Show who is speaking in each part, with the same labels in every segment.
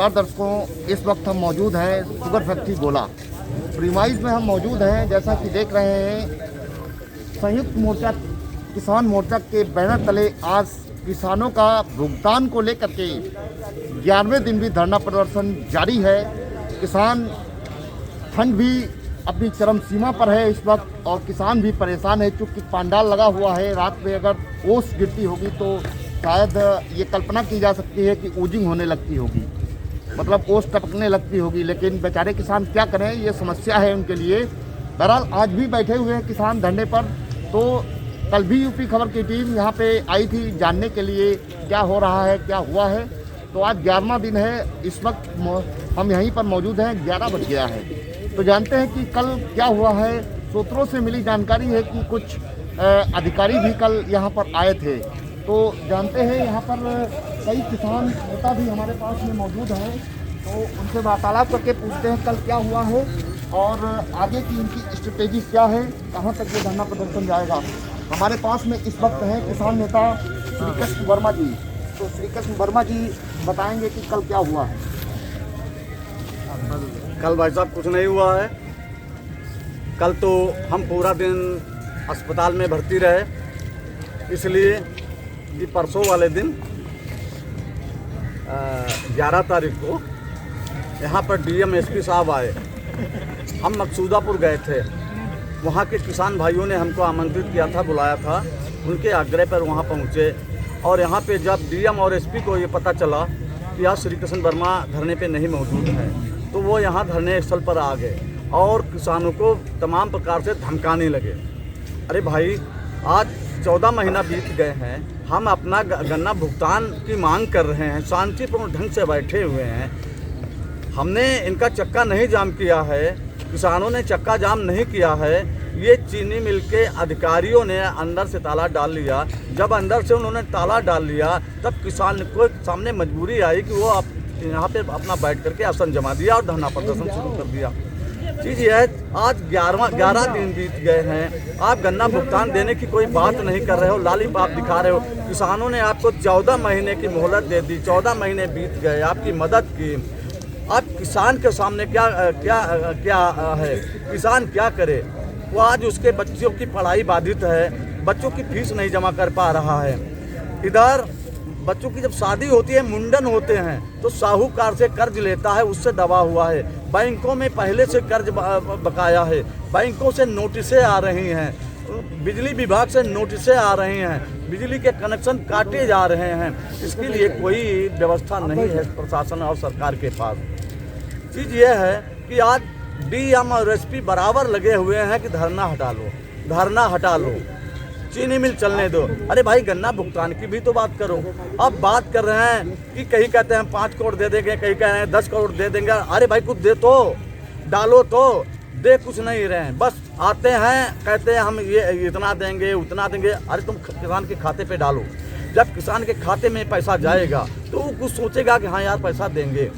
Speaker 1: नमस्कार दर्शकों, इस वक्त हम मौजूद हैं शुगर फैक्ट्री गोला प्रीमाइज में हम मौजूद हैं। जैसा कि देख रहे हैं, संयुक्त मोर्चा किसान मोर्चा के बैनर तले आज किसानों का भुगतान को लेकर के 11वें दिन भी धरना प्रदर्शन जारी है। किसान ठंड भी अपनी चरम सीमा पर है इस वक्त और किसान भी परेशान है, क्योंकि पंडाल लगा हुआ है। रात में अगर ओस गिरती होगी तो शायद ये कल्पना की जा सकती है कि ऊजिंग होने लगती होगी, मतलब ओस टपकने लगती होगी। लेकिन बेचारे किसान क्या करें, ये समस्या है उनके लिए। बहरहाल आज भी बैठे हुए हैं किसान धरने पर। तो कल भी यूपी खबर की टीम यहाँ पे आई थी जानने के लिए क्या हो रहा है, क्या हुआ है। तो आज 11वां दिन है, इस वक्त हम यहीं पर मौजूद हैं। 11 बज गया है। तो जानते हैं कि कल क्या हुआ है। सूत्रों से मिली जानकारी है कि कुछ अधिकारी भी कल यहाँ पर आए थे। तो जानते हैं यहाँ पर कई किसान नेता भी हमारे पास में मौजूद हैं, तो उनसे वार्तालाप करके पूछते हैं कल क्या हुआ है और आगे की इनकी स्ट्रेटेजी क्या है, कहाँ तक ये धरना प्रदर्शन जाएगा। हमारे पास में इस वक्त हैं किसान नेता श्रीकृष्ण वर्मा जी। तो श्रीकृष्ण वर्मा जी बताएंगे कि कल क्या हुआ है।
Speaker 2: कल भाई साहब कुछ नहीं हुआ है। कल तो हम पूरा दिन अस्पताल में भर्ती रहे, इसलिए कि परसों वाले दिन 11 तारीख को यहाँ पर डीएम एसपी साहब आए। हम मकसूदापुर गए थे, वहाँ के किसान भाइयों ने हमको आमंत्रित किया था, बुलाया था। उनके आग्रह पर वहाँ पहुँचे और यहाँ पे जब डीएम और एसपी को ये पता चला कि आज श्रीकृष्ण वर्मा धरने पे नहीं मौजूद है, तो वो यहाँ धरने स्थल पर आ गए और किसानों को तमाम प्रकार से धमकाने लगे। अरे भाई, आज 14 महीना बीत गए हैं, हम अपना गन्ना भुगतान की मांग कर रहे हैं, शांतिपूर्ण ढंग से बैठे हुए हैं। हमने इनका चक्का नहीं जाम किया है, किसानों ने चक्का जाम नहीं किया है। ये चीनी मिल के अधिकारियों ने अंदर से ताला डाल लिया। जब अंदर से उन्होंने ताला डाल लिया, तब किसान को सामने मजबूरी आई कि वो यहाँ पे अपना बैठ करके आसन जमा दिया और धरना प्रदर्शन शुरू कर दिया। चीज़ ये है, आज 11 दिन बीत गए हैं, आप गन्ना भुगतान देने की कोई बात नहीं कर रहे हो, लालीपाप दिखा रहे हो। किसानों ने आपको 14 महीने की मोहलत दे दी, 14 महीने बीत गए, आपकी मदद की। अब किसान के सामने क्या क्या क्या है, किसान क्या करे। वो आज उसके बच्चों की पढ़ाई बाधित है, बच्चों की फीस नहीं जमा कर पा रहा है। इधर बच्चों की जब शादी होती है, मुंडन होते हैं, तो साहूकार से कर्ज लेता है, उससे दबा हुआ है। बैंकों में पहले से कर्ज बकाया है, बैंकों से नोटिसें आ रही हैं, बिजली विभाग से नोटिसें आ रही हैं, बिजली के कनेक्शन काटे जा रहे हैं। इसके लिए कोई व्यवस्था नहीं है प्रशासन और सरकार के पास। चीज़ ये है कि आज डीएम और एसपी बराबर लगे हुए हैं कि धरना हटा लो, धरना हटा लो, चीनी मिल चलने दो। अरे भाई, गन्ना भुगतान की भी तो बात करो। अब बात कर रहे हैं कि कहीं कहते हैं 5 करोड़ दे देंगे, कहीं कह रहे हैं 10 करोड़ दे देंगे। अरे भाई, कुछ दे तो डालो, तो दे कुछ नहीं रहे हैं, बस आते हैं कहते हैं हम ये इतना देंगे उतना देंगे। अरे तुम किसान के खाते पे डालो। जब किसान के खाते में पैसा जाएगा तो वो कुछ सोचेगा कि हाँ यार पैसा देंगे,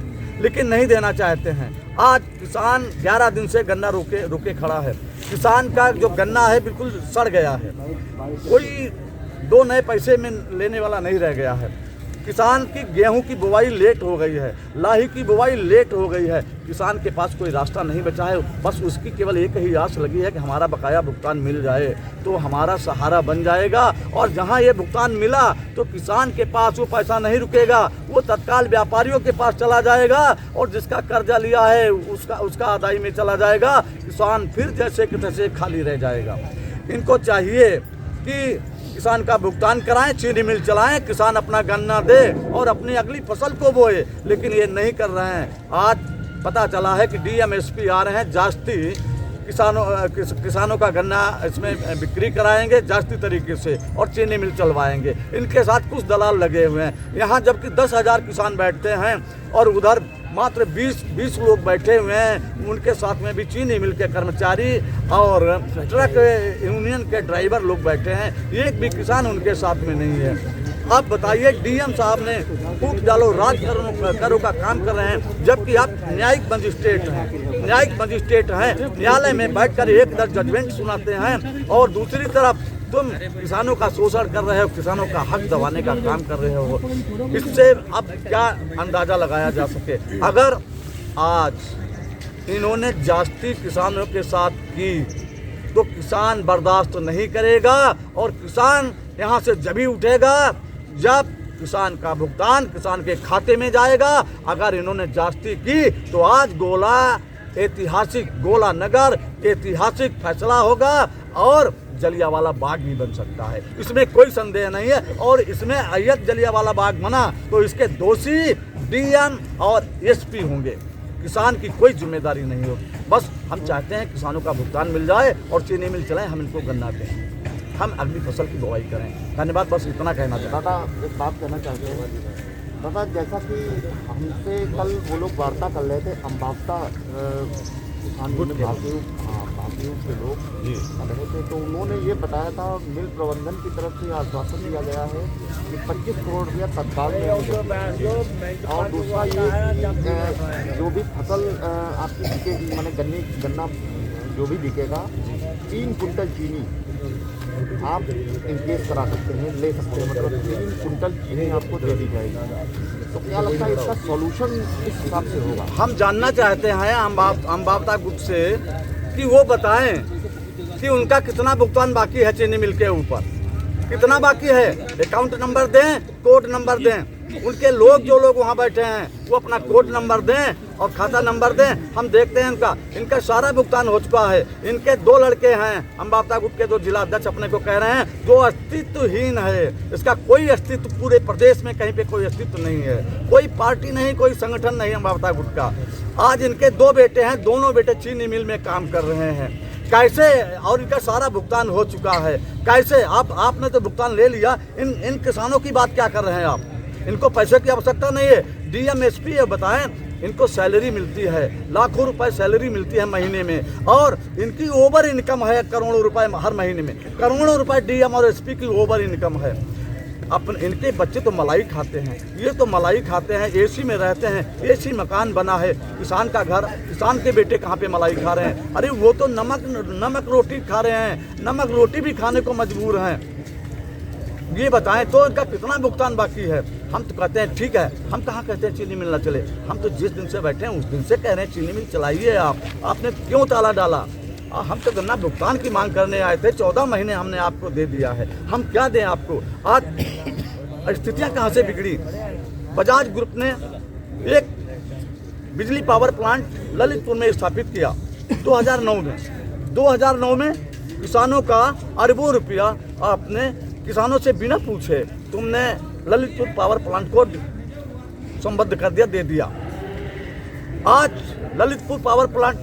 Speaker 2: लेकिन नहीं देना चाहते हैं। आज किसान 11 दिन से गन्ना रोके खड़ा है। किसान का जो गन्ना है बिल्कुल सड़ गया है, कोई 2 नए पैसे में लेने वाला नहीं रह गया है। किसान की गेहूं की बुवाई लेट हो गई है, लाही की बुवाई लेट हो गई है। किसान के पास कोई रास्ता नहीं बचा है, बस उसकी केवल एक ही आस लगी है कि हमारा बकाया भुगतान मिल जाए तो हमारा सहारा बन जाएगा। और जहां ये भुगतान मिला तो किसान के पास वो पैसा नहीं रुकेगा, वो तत्काल व्यापारियों के पास चला जाएगा और जिसका कर्जा लिया है उसका अदाई में चला जाएगा। किसान फिर जैसे कि तैसे खाली रह जाएगा। इनको चाहिए कि किसान का भुगतान कराएं, चीनी मिल चलाएं, किसान अपना गन्ना दे और अपनी अगली फसल को बोए, लेकिन ये नहीं कर रहे हैं। आज पता चला है कि डीएम एसपी आ रहे हैं, जास्ती किसानों का गन्ना इसमें बिक्री कराएंगे जास्ती तरीके से और चीनी मिल चलवाएंगे। इनके साथ कुछ दलाल लगे हुए हैं। यहाँ जबकि 10,000 किसान बैठते हैं और उधर मात्र 20 लोग बैठे हुए हैं। उनके साथ में भी चीनी मिल के कर्मचारी और ट्रक यूनियन के ड्राइवर लोग बैठे हैं, एक भी किसान उनके साथ में नहीं है। अब बताइए, डीएम साहब ने फूट डालो राज करो का काम कर रहे हैं, जबकि आप न्यायिक मजिस्ट्रेट हैं, न्यायिक मजिस्ट्रेट हैं, न्यायालय में बैठकर एक दर जजमेंट सुनाते हैं और दूसरी तरफ तुम किसानों का शोषण कर रहे हो, किसानों का हक दबाने का काम कर रहे हो। इससे अब क्या अंदाजा लगाया जा सके। अगर आज इन्होंने ज्यादती किसानों के साथ की तो किसान बर्दाश्त नहीं करेगा और किसान यहाँ से जभी उठेगा जब किसान का भुगतान किसान के खाते में जाएगा। अगर इन्होंने ज्यादती की तो आज गोला नगर ऐतिहासिक फैसला होगा और जलियांवाला बाग भी बन सकता है, इसमें कोई संदेह नहीं है। और इसमें अय्यद जलियांवाला बाग बना तो इसके दोषी डीएम और एसपी होंगे, किसान की कोई जिम्मेदारी नहीं होगी। बस हम चाहते हैं किसानों का भुगतान मिल जाए और चीनी मिल चलाएं, हम इनको गन्ना दें, हम अगली फसल की बुआई करें। धन्यवाद, बस इतना कहना चाहता हूं।
Speaker 1: दादा एक बात कहना चाहते हैं दादा, जैसा कि हमसे कल वो लोग वार्ता कर रहे थे अम्बावता किसान भाकियों के लोग कर रहे थे, तो उन्होंने ये बताया था मिल प्रबंधन की तरफ से आश्वासन दिया गया है कि 25 करोड़ रुपया तत्काल में और दूसरा ये जो भी फसल आपकी बिकेगी माने गन्ना जो भी बिकेगा 3 कुंटल चीनी आप इंकेज करा सकते हैं, ले सकते हैं, मतलब 3 कुंटल चीनी आपको दे दी जाएगी। तो क्या लगता है इसका सॉल्यूशन किस हिसाब से होगा? हम
Speaker 2: जानना चाहते हैं अम्बावता ग्रुप से कि वो बताएं कि उनका कितना भुगतान बाकी है चीनी मिल के ऊपर, कितना बाकी है, अकाउंट नंबर दें, कोड नंबर दें। उनके जो लोग वहाँ बैठे हैं वो अपना कोड नंबर दें और खाता नंबर दें, हम देखते हैं इनका सारा भुगतान हो चुका है। इनके 2 लड़के हैं अम्बावता ग्रुप के, जो जिला अध्यक्ष अपने को कह रहे हैं, जो अस्तित्वहीन है, इसका कोई अस्तित्व पूरे प्रदेश में कहीं पे कोई अस्तित्व नहीं है, कोई पार्टी नहीं, कोई संगठन नहीं अम्बावता ग्रुप का। आज इनके 2 बेटे हैं, दोनों बेटे चीनी मिल में काम कर रहे हैं। कैसे, और इनका सारा भुगतान हो चुका है, कैसे आपने तो भुगतान ले लिया, इन किसानों की बात क्या कर रहे हैं आप? इनको पैसे की आवश्यकता नहीं है। डीएम एसपी ये बताएं, इनको सैलरी मिलती है, लाखों रुपए सैलरी मिलती है महीने में, और इनकी ओवर इनकम है करोड़ों रुपए हर महीने में, करोड़ों रुपए डीएम और एसपी की ओवर इनकम है। इनके बच्चे तो मलाई खाते हैं, ये तो मलाई खाते हैं, एसी में रहते हैं, एसी मकान बना है। किसान का घर, किसान के बेटे कहाँ पे मलाई खा रहे हैं? अरे वो तो नमक रोटी खा रहे हैं, नमक रोटी भी खाने को मजबूर हैं। ये बताएं तो इनका कितना भुगतान बाकी है? हम तो कहते हैं ठीक है, हम कहाँ कहते हैं चीनी मिल ना चले, हम तो जिस दिन से बैठे हैं उस दिन से कह रहे हैं चीनी मिल चलाइए आपने क्यों ताला डाला? हम तो गन्ना भुगतान की मांग करने आए थे, 14 महीने हमने आपको दे दिया है, हम क्या दें आपको? आज स्थितियाँ कहाँ से बिगड़ी? बजाज ग्रुप ने एक बिजली पावर प्लांट ललितपुर में स्थापित किया 2009 में किसानों का अरबों रुपया आपने किसानों से बिना पूछे तुमने ललितपुर पावर प्लांट को संबद्ध कर दिया, दे दिया। आज ललितपुर पावर प्लांट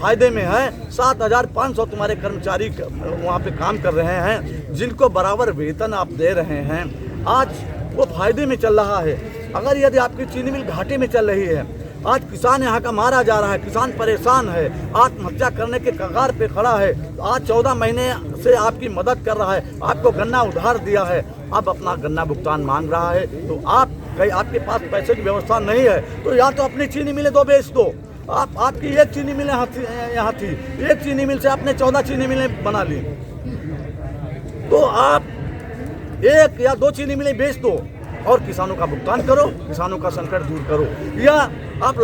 Speaker 2: फायदे में है, 7,500 तुम्हारे कर्मचारी वहाँ पे काम कर रहे हैं, जिनको बराबर वेतन आप दे रहे हैं। आज वो फायदे में चल रहा है। अगर यदि आपकी चीनी मिल घाटे में चल रही है, आज किसान यहाँ का मारा जा रहा है, किसान परेशान है, आत्महत्या करने के कगार पे खड़ा है, आज 14 महीने से आपकी मदद कर रहा है, आपको गन्ना उधार दिया है, अब अपना गन्ना भुगतान मांग रहा है, तो आपके पास पैसे की व्यवस्था नहीं है तो या तो अपनी चीनी मिलें दो बेच दो। आपकी एक चीनी मिल यहाँ थी, एक चीनी मिल से आपने 14 चीनी मिलें बना ली, तो आप 1 या 2 चीनी मिलें बेच दो और किसानों का भुगतान करो, किसानों का संकट दूर करो। या आप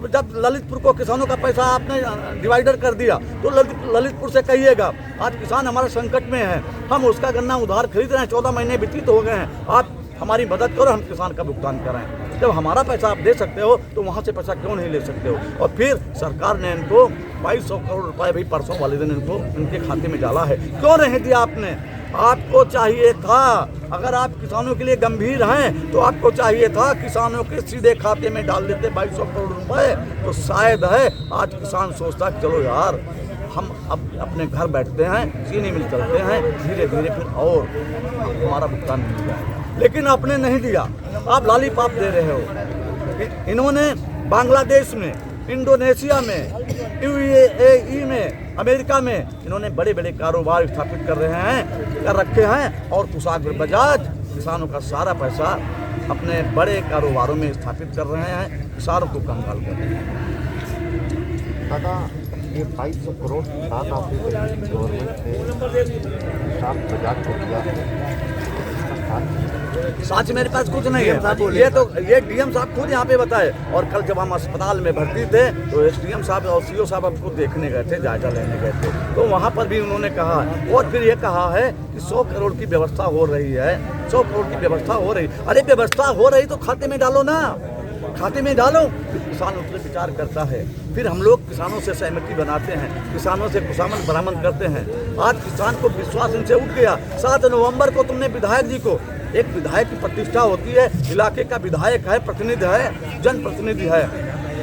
Speaker 2: जब ललितपुर को किसानों का पैसा आपने डिवाइडर कर दिया तो ललितपुर से कहिएगा आज किसान हमारे संकट में है, हम उसका गन्ना उधार खरीद रहे हैं, 14 महीने व्यतीत हो गए हैं, आप हमारी मदद करो, हम किसान का भुगतान कराएं। जब हमारा पैसा आप दे सकते हो तो वहाँ से पैसा क्यों नहीं ले सकते हो? और फिर सरकार ने इनको 2200 करोड़ रुपए भी परसों वाले दिन इनके खाते में डाला है, क्यों नहीं दिया आपने? आपको चाहिए था, अगर आप किसानों के लिए गंभीर हैं तो आपको चाहिए था किसानों के सीधे खाते में डाल देते 2200 करोड़ रुपए, तो शायद है आज किसान सोचता चलो यार हम अब अपने घर बैठते हैं, चीनी मिल चलते हैं, धीरे धीरे फिर और हमारा भुगतान मिल जाएगा। लेकिन आपने नहीं दिया, आप लॉलीपॉप दे रहे हो। इन्होंने बांग्लादेश में, इंडोनेशिया में, UAE में, अमेरिका में इन्होंने बड़े बड़े कारोबार स्थापित कर रखे हैं और कुशाग्र बजाज किसानों का सारा पैसा अपने बड़े कारोबारों में स्थापित कर रहे हैं, किसानों को कंगाल कर रहे हैं।
Speaker 1: दादा ये 2200 करोड़ की बात आपने कही, गवर्नमेंट ने हिसाब बजाज को दिया है।
Speaker 2: साथ मेरे पास कुछ नहीं है। ये डीएम साहब खुद यहाँ पे बताए। और कल जब हम अस्पताल में भर्ती थे तो एसडीएम साहब और सीओ साहब हमको देखने गए थे, जायजा लेने गए थे, तो वहाँ पर भी उन्होंने कहा और फिर ये कहा है कि 100 करोड़ की व्यवस्था हो रही है, 100 करोड़ की व्यवस्था हो रही। अरे व्यवस्था हो रही तो खाते में डालो ना, खाते में डालो। किसान उस पर विचार करता है, फिर हम लोग किसानों से सहमति बनाते हैं, किसानों से खुशामद बरामद करते हैं। आज किसान को विश्वास इनसे उठ गया। 7 नवंबर को तुमने विधायक जी को, एक विधायक की प्रतिष्ठा होती है, इलाके का विधायक है, प्रतिनिधि है, जनप्रतिनिधि है,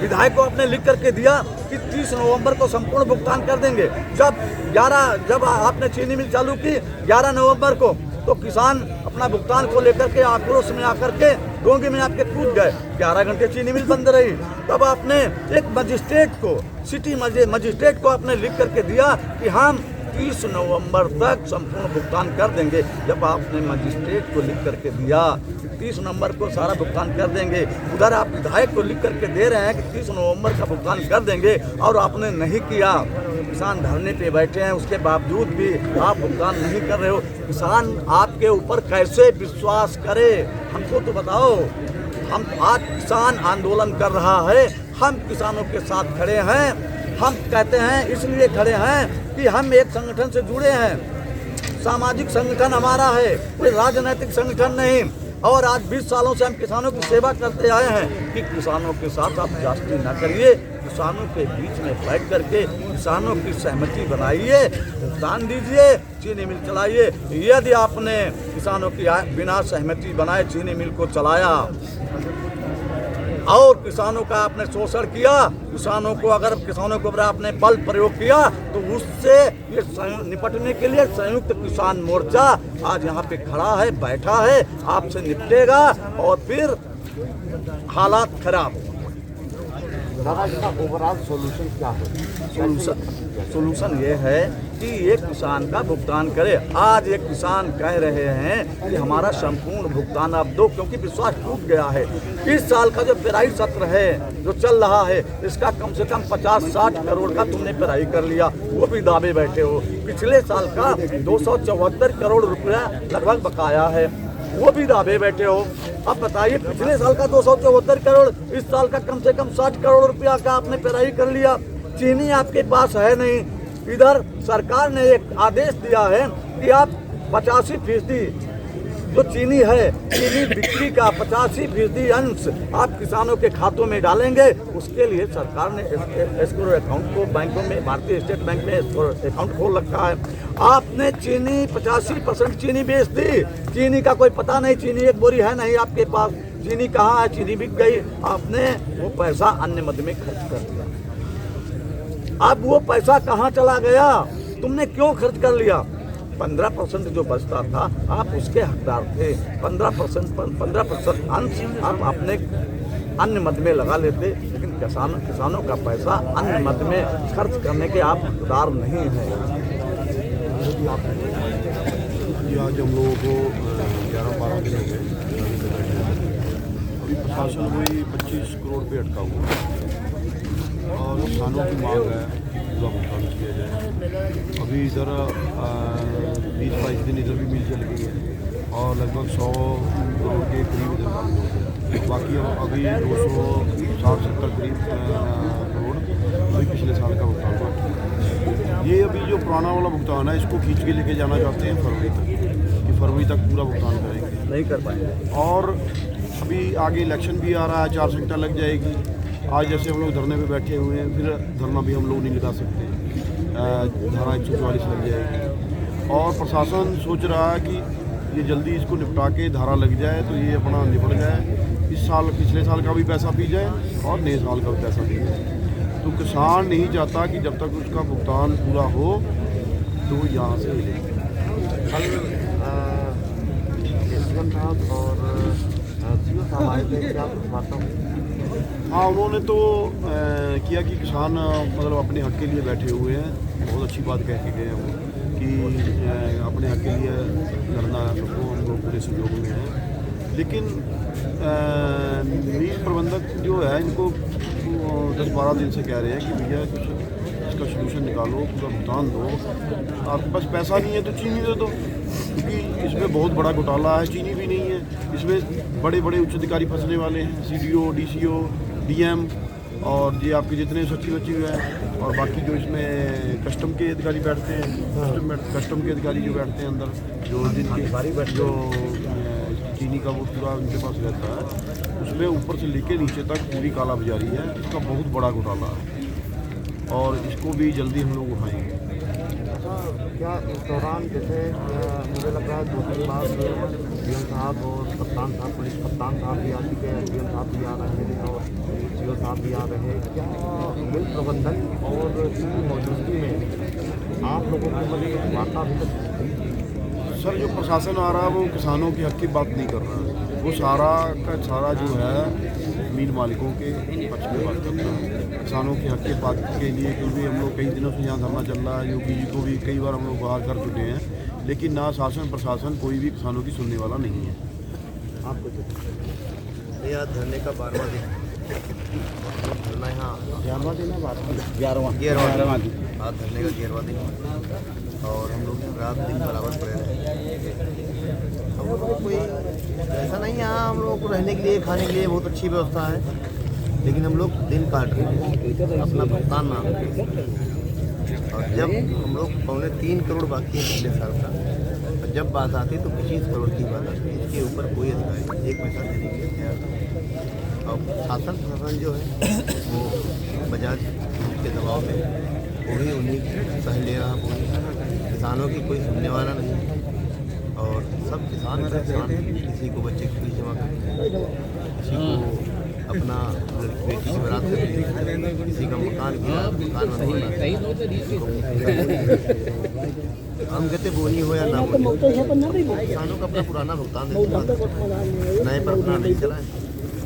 Speaker 2: विधायक को आपने लिख करके दिया कि 30 नवंबर को संपूर्ण भुगतान कर देंगे। जब आपने चीनी मिल चालू की 11 नवंबर को, तो किसान अपना भुगतान को लेकर के आक्रोश में आकर के डोंगे में आपके कूद गए। 11 घंटे चीनी मिल बंद रही। तब आपने एक मजिस्ट्रेट को, सिटी मजिस्ट्रेट को आपने लिख करके दिया कि हम 30 नवंबर तक संपूर्ण भुगतान कर देंगे। जब आपने मजिस्ट्रेट को लिख करके दिया कि 30 नवंबर को सारा भुगतान कर देंगे, उधर आप विधायक को लिख करके दे रहे हैं कि 30 नवंबर का भुगतान कर देंगे, और आपने नहीं किया। किसान धरने पे बैठे हैं, उसके बावजूद भी आप भुगतान नहीं कर रहे हो। किसान आपके ऊपर कैसे विश्वास करे, हमको तो बताओ। हम आज किसान आंदोलन कर रहा है, हम किसानों के साथ खड़े हैं। हम कहते हैं इसलिए खड़े हैं कि हम एक संगठन से जुड़े हैं, सामाजिक संगठन हमारा है, कोई राजनीतिक संगठन नहीं। और आज 20 सालों से हम किसानों की सेवा करते आए हैं कि किसानों के साथ आप जास्ती ना करिए, किसानों के बीच में बैठ करके किसानों की सहमति बनाइए, भुगतान दीजिए, चीनी मिल चलाइए। यदि आपने किसानों की बिना सहमति बनाए चीनी मिल को चलाया और किसानों का आपने शोषण किया, किसानों को ऊपर आपने बल प्रयोग किया, तो उससे ये निपटने के लिए संयुक्त किसान मोर्चा आज यहाँ पे खड़ा है, बैठा है, आपसे निपटेगा और फिर हालात खराब।
Speaker 1: दादा, इसका ओवरऑल सॉल्यूशन क्या है?
Speaker 2: सोल्यूशन ये है कि एक किसान का भुगतान करे। आज एक किसान कह रहे हैं कि हमारा संपूर्ण भुगतान आप दो, क्योंकि विश्वास टूट गया है। इस साल का जो पेराई सत्र है जो चल रहा है, इसका कम से कम 50-60 करोड़ का तुमने पेराई कर लिया, वो भी दावे बैठे हो। पिछले साल का 274 करोड़ रुपया लगभग बकाया है, वो भी दावे बैठे हो। अब बताइए, पिछले साल का 274 करोड़, इस साल का कम से कम 60 करोड़ रुपया का आपने पेराई कर लिया। चीनी आपके पास है नहीं। इधर सरकार ने एक आदेश दिया है कि आप 85% जो चीनी है, चीनी बिक्री का 85% अंश आप किसानों के खातों में डालेंगे। उसके लिए सरकार ने एस्क्रो अकाउंट को बैंकों में, भारतीय स्टेट बैंक में एस्क्रो अकाउंट खोल रखा है। आपने चीनी 85% चीनी बेच दी, चीनी का कोई पता नहीं, चीनी एक बोरी है नहीं आपके पास, चीनी कहाँ है, चीनी बिक गई। आपने वो पैसा अन्य मद में खर्च कर दिया। अब वो पैसा कहाँ चला गया, तुमने क्यों खर्च कर लिया? 15% जो बचता था आप उसके हकदार थे। 15% अंश आप अपने अन्य मद में लगा लेते, लेकिन किसानों का पैसा अन्य मद में खर्च करने के आप हकदार नहीं हैं।
Speaker 3: आज हम लोगों को 11-12 दिन हो गए, अभी प्रशासन वही 25 करोड़ पे अटका हुआ है और किसानों की मांग है कि पूरा भुगतान किया जाए। अभी इधर 20-22 दिन इधर भी मिल चल गई है और लगभग 100 करोड़ के करीब इधर काम हो गया। बाकी अभी 260-70 करीब करोड़ अभी पिछले साल का भुगतान बाकी है। ये अभी जो पुराना वाला भुगतान है, इसको खींच के लेके जाना चाहते हैं फरवरी तक, कि फरवरी तक पूरा भुगतान करेंगे,
Speaker 2: नहीं कर पाएंगे।
Speaker 3: और अभी आगे इलेक्शन भी आ रहा है, 4 घंटा लग जाएगी। आज जैसे हम लोग धरने पे बैठे हुए हैं, फिर धरना भी हम लोग नहीं लगा सकते, धारा 144 लग जाएगी। और प्रशासन सोच रहा है कि ये जल्दी इसको निपटा के धारा लग जाए तो ये अपना निपट जाए, इस साल पिछले साल का भी पैसा पी जाए और नए साल का भी पैसा पी जाए। तो किसान नहीं चाहता कि जब तक उसका भुगतान पूरा हो तो यहाँ से
Speaker 1: कल एसडीएम साहब और सीओ साहब आए थे, क्या कुछ बातों?
Speaker 3: हाँ, उन्होंने तो किया कि किसान मतलब अपने हक के लिए बैठे हुए हैं। बहुत अच्छी बात कह के गए हैं वो कि अपने हक के लिए लड़ना सबको, हम लोग पूरे सहयोग में हैं। लेकिन नीति प्रबंधक जो है, इनको 10-12 दिन से कह रहे हैं कि भैया कुछ इसका सोल्यूशन निकालो, पूरा भुगतान दो। आपके पास पैसा नहीं है तो चीनी दे दो, क्योंकि इसमें बहुत बड़ा घोटाला है, चीनी भी नहीं है। इसमें बड़े बड़े उच्च अधिकारी फंसने वाले हैं, CDO, DCO, DM और ये आपके जितने सचिव हैं, और बाकी जो इसमें कस्टम के अधिकारी बैठते हैं, कस्टम के अधिकारी जो बैठते हैं अंदर, जो जिनके जो चीनी का वो पूरा उनके पास रहता है, उसमें ऊपर से लेके नीचे तक पूरी काला बाजारी है। इसका बहुत बड़ा घोटाला है और इसको भी जल्दी हम लोग उठाएंगे।
Speaker 1: क्या इस दौरान जैसे मुझे लग रहा है 2-3 बार DM साहब और कप्तान साहब, पुलिस कप्तान साहब भी आ चुके हैं, DM साहब भी आ रहे हैं और CO साहब भी आ रहे हैं, क्या मिल प्रबंधन और इनकी मौजूदगी में आप लोगों की मतलब वार्ता अभी तक?
Speaker 3: सर, जो प्रशासन आ रहा है वो किसानों के हक की बात नहीं कर रहा है, वो सारा का सारा जो है मील मालिकों के पक्ष में बात करता है, किसानों के हक की बात के लिए। क्योंकि हम लोग कई दिनों से यहाँ धरना चल रहा है, योगी जी को भी कई बार हम लोग बाहर कर चुके हैं, लेकिन ना शासन प्रशासन कोई भी किसानों की सुनने वाला नहीं है।
Speaker 1: आपको
Speaker 4: यह धरने का 12वां दिन धरना यहाँ
Speaker 1: 11वां दिन है,
Speaker 4: 11वां दिन आज धरने का 11वां दिन और हम लोग रात दिन बराबर पड़े रहे। हम लोगों को कोई ऐसा नहीं, यहाँ हम लोगों को रहने के लिए खाने के लिए बहुत अच्छी व्यवस्था है, लेकिन हम लोग दिन काट रहे हैं, अपना भुगतान मांग रहे हैं। और जब हम लोग 3.25 करोड़ बाकी है पिछले साल का, और जब बात आती तो 25 करोड़ की बात आती है। इसके ऊपर कोई अधिकारी 1 पैसा देने के लिए तैयार नहीं। और शासन प्रशासन जो है वो बजाज के दबाव में वही उन्हीं सह ले रहा, किसानों की कोई सुनने वाला नहीं। और सब किसान किसी को बच्चे की फीस जमा करते, किसी को अपना बेटी की बारात करते, किसी का मकान बनवाना, हम कहते बोनी हो या ना बोनी, किसानों का अपना पुराना भुगतान देते, नए पर अपना नहीं चला है।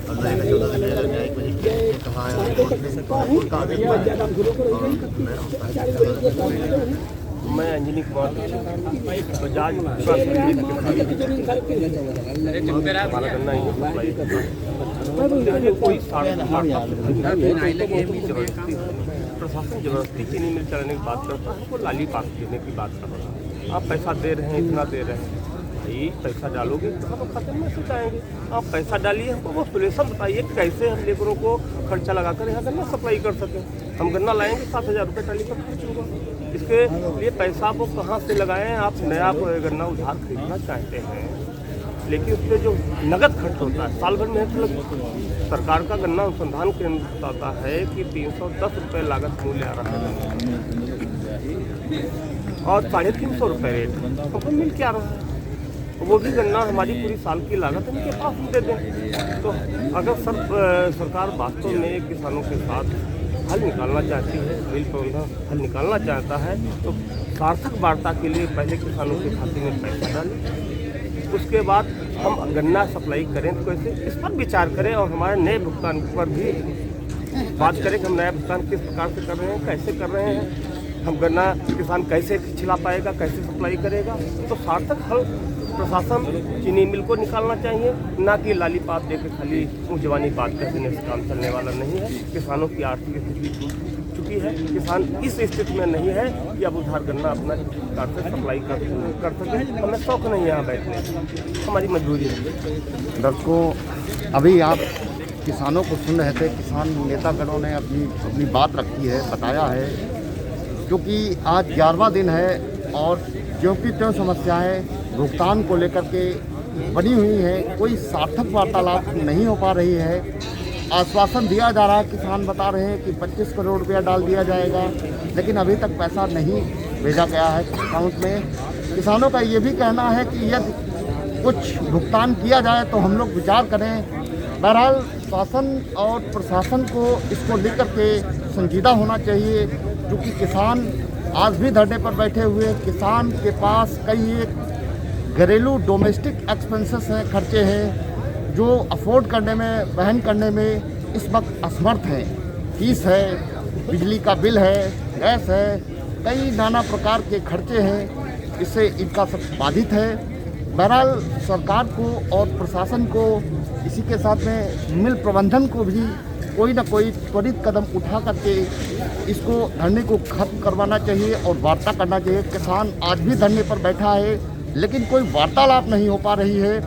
Speaker 4: और नए का 14 दिन अगर न्यायिक बजट कहा है।
Speaker 5: मैं अंजनी कुमार बजाज प्रशासन जबरदस्ती चीनी मिल चलाने की बात करता है, हमको लाली पास देने की बात कर रहा है। आप पैसा दे रहे हैं, इतना दे रहे हैं, भाई पैसा डालोगे तो हम खाते में से जाएंगे। आप पैसा डालिए, हमको वो सोल्यूशन बताइए कैसे हम लेबरों को खर्चा लगाकर यहाँ गन्ना सप्लाई कर सकें। हम गन्ना लाएंगे 7,000 रुपये ट्राली का खर्च होगा, इसके लिए पैसा वो कहाँ से लगाएं? आप नया गन्ना उधार खरीदना चाहते हैं, लेकिन उस पर जो नगद खर्च होता है साल भर मेहनत लगती है। सरकार का गन्ना अनुसंधान केंद्र बताता है कि 310 रुपये लागत मूल्य आ रहा है और 350 रुपये रेट हमको मिल क्या रहा है। वो भी गन्ना हमारी पूरी साल की लागत उनके पास दे दें। तो अगर सरकार वास्तव में किसानों के साथ हल निकालना चाहती है, मिल प्रबंधन हल निकालना चाहता है, तो सार्थक वार्ता के लिए पहले किसानों के खाते में पैसा डालें, उसके बाद हम गन्ना सप्लाई करें तो कैसे, इस पर विचार करें और हमारे नए भुगतान पर भी बात करें कि हम नया भुगतान किस प्रकार से कर रहे हैं, कैसे कर रहे हैं, हम गन्ना किसान कैसे छिला पाएगा, कैसे सप्लाई करेगा। तो सार्थक हल प्रशासन चीनी मिल को निकालना चाहिए, ना कि लाली पात देकर खाली मुँह जवानी बात कर देने से काम चलने वाला नहीं है। किसानों की आर्थिक स्थिति टूट चुकी है, किसान इस स्थिति में नहीं है कि अब उधार गन्ना अपना कार से सप्लाई कर सके। हमें शौक नहीं यहाँ बैठने, हमारी मजबूरी है।
Speaker 1: दर्शकों, अभी आप किसानों को सुन रहे थे, किसान नेतागणों ने अपनी बात रखी है, बताया है, क्योंकि आज 11वां दिन है और क्योंकि त्यों समस्याएं भुगतान को लेकर के बनी हुई है, कोई सार्थक वार्तालाप नहीं हो पा रही है। आश्वासन दिया जा रहा है, किसान बता रहे हैं कि 25 करोड़ रुपया डाल दिया जाएगा, लेकिन अभी तक पैसा नहीं भेजा गया है अकाउंट में। किसानों का ये भी कहना है कि यदि कुछ भुगतान किया जाए तो हम लोग विचार करें। बहरहाल शासन और प्रशासन को इसको लेकर के संजीदा होना चाहिए, क्योंकि किसान आज भी धरने पर बैठे हुए, किसान के पास कई एक घरेलू डोमेस्टिक एक्सपेंसेस हैं, खर्चे हैं जो अफोर्ड करने में, वहन करने में इस वक्त असमर्थ हैं। फीस है, बिजली का बिल है, गैस है, कई नाना प्रकार के खर्चे हैं, इससे इनका सब बाधित है। बहरहाल सरकार को और प्रशासन को इसी के साथ में मिल प्रबंधन को भी कोई ना कोई त्वरित कदम उठा करके इसको धरने को खत्म करवाना चाहिए और वार्ता करना चाहिए। किसान आज भी धरने पर बैठा है, लेकिन कोई वार्तालाप नहीं हो पा रही है,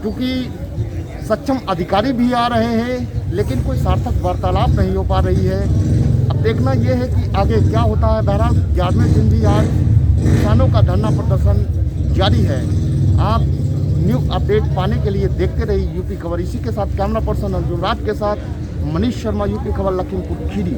Speaker 1: क्योंकि सक्षम अधिकारी भी आ रहे हैं, लेकिन कोई सार्थक वार्तालाप नहीं हो पा रही है। अब देखना यह है कि आगे क्या होता है। बहरहाल 11वें दिन भी आज किसानों का धरना प्रदर्शन जारी है। आप न्यू अपडेट पाने के लिए देखते रहिए यूपी खबर। इसी के साथ कैमरा पर्सन अर्जुन राज के साथ मनीष शर्मा, यूपी खबर, लखीमपुर खीरी।